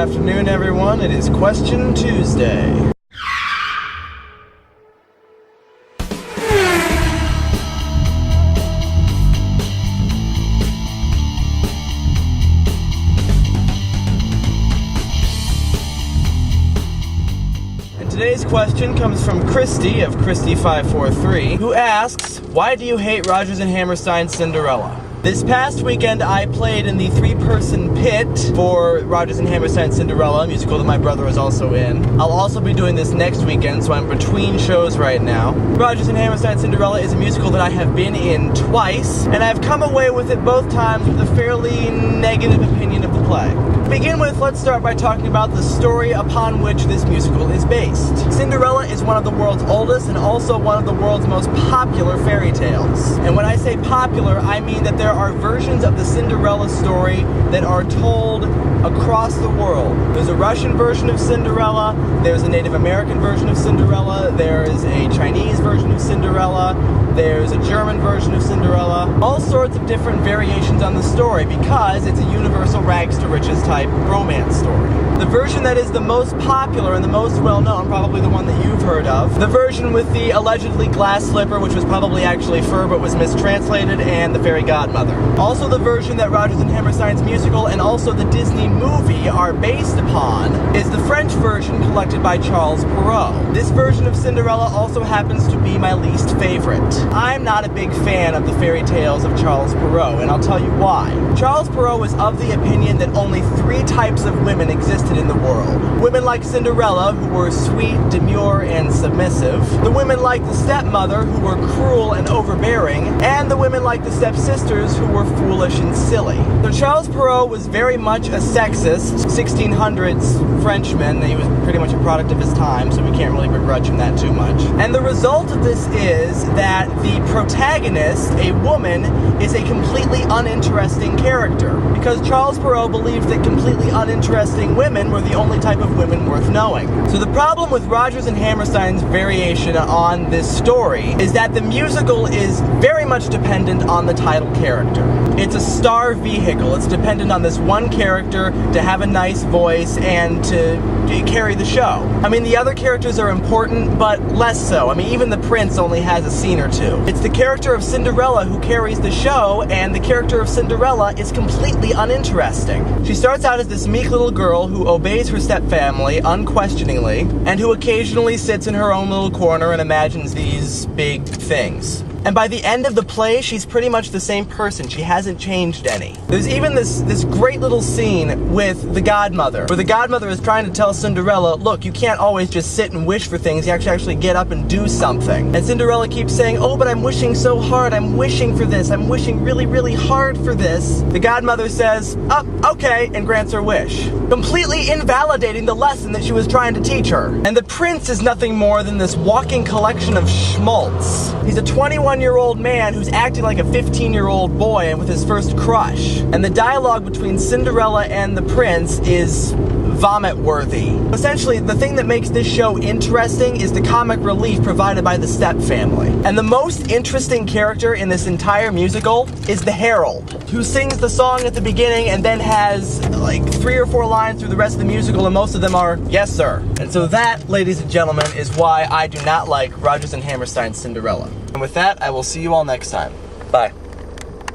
afternoon, everyone. It is Question Tuesday. Today's question comes from Christy of Christy543, who asks, why do you hate Rogers and Hammerstein Cinderella? This past weekend I played in the 3-person pit for Rogers and Hammerstein Cinderella, a musical that my brother is also in. I'll also be doing this next weekend, so I'm between shows right now. Rogers and Hammerstein Cinderella is a musical that I have been in twice, and I've come away with it both times with a fairly negative opinion of the play. To begin with, let's start by talking about the story upon which this musical is based. Cinderella is one of the world's oldest and also one of the world's most popular fairy tales. And when I say popular, I mean that there are versions of the Cinderella story that are told across the world. There's a Russian version of Cinderella, there's a Native American version of Cinderella, there's a Chinese version of Cinderella, there's a German version of Cinderella, all sorts of different variations on the story because it's a universal rags to riches type romance story. The version that is the most popular and the most well-known, probably the one that you've heard of, the version with the allegedly glass slipper, which was probably actually fur but was mistranslated, and the fairy godmother. Also the version that Rogers and Hammerstein's musical and also the Disney movie are based upon is the French version collected by Charles Perrault. This version of Cinderella also happens to be my least favorite. I'm not a big fan of the fairy tales of Charles Perrault, and I'll tell you why. Charles Perrault was of the opinion that only 3 types of women existed in the world. Women like Cinderella, who were sweet, demure, and submissive. The women like the stepmother, who were cruel and overbearing. And the women like the stepsisters, who were foolish and silly. So Charles Perrault was very much a sexist, 1600s Frenchman. He was pretty much a product of his time, so we can't really begrudge him that too much. And the result of this is that the protagonist, a woman, is a completely uninteresting character. Because Charles Perrault believed that completely uninteresting women were the only type of women worth knowing. So the problem with Rogers and Hammerstein's variation on this story is that the musical is very much dependent on the title character. It's a star vehicle. It's dependent on this one character to have a nice voice and to carry the show. I mean, the other characters are important, but less so. I mean, even the prince only has a scene or 2. It's the character of Cinderella who carries the show, and the character of Cinderella is completely uninteresting. She starts out as this meek little girl who obeys her stepfamily unquestioningly, and who occasionally sits in her own little corner and imagines these big things. And by the end of the play, she's pretty much the same person. She hasn't changed any. There's even this great little scene with the godmother, where the godmother is trying to tell Cinderella, look, you can't always just sit and wish for things, you actually get up and do something. And Cinderella keeps saying, oh, but I'm wishing so hard, I'm wishing for this, I'm wishing really, really hard for this. The godmother says, oh, okay, and grants her wish, completely invalidating the lesson that she was trying to teach her. And the prince is nothing more than this walking collection of schmaltz. He's a 21-year-old man who's acting like a 15-year-old boy and with his first crush. And the dialogue between Cinderella and the prince is vomit-worthy. Essentially, the thing that makes this show interesting is the comic relief provided by the stepfamily. And the most interesting character in this entire musical is the herald, who sings the song at the beginning and then has like 3 or 4 lines through the rest of the musical, and most of them are, yes sir. And so that, ladies and gentlemen, is why I do not like Rogers and Hammerstein's Cinderella. And with that, I will see you all next time. Bye.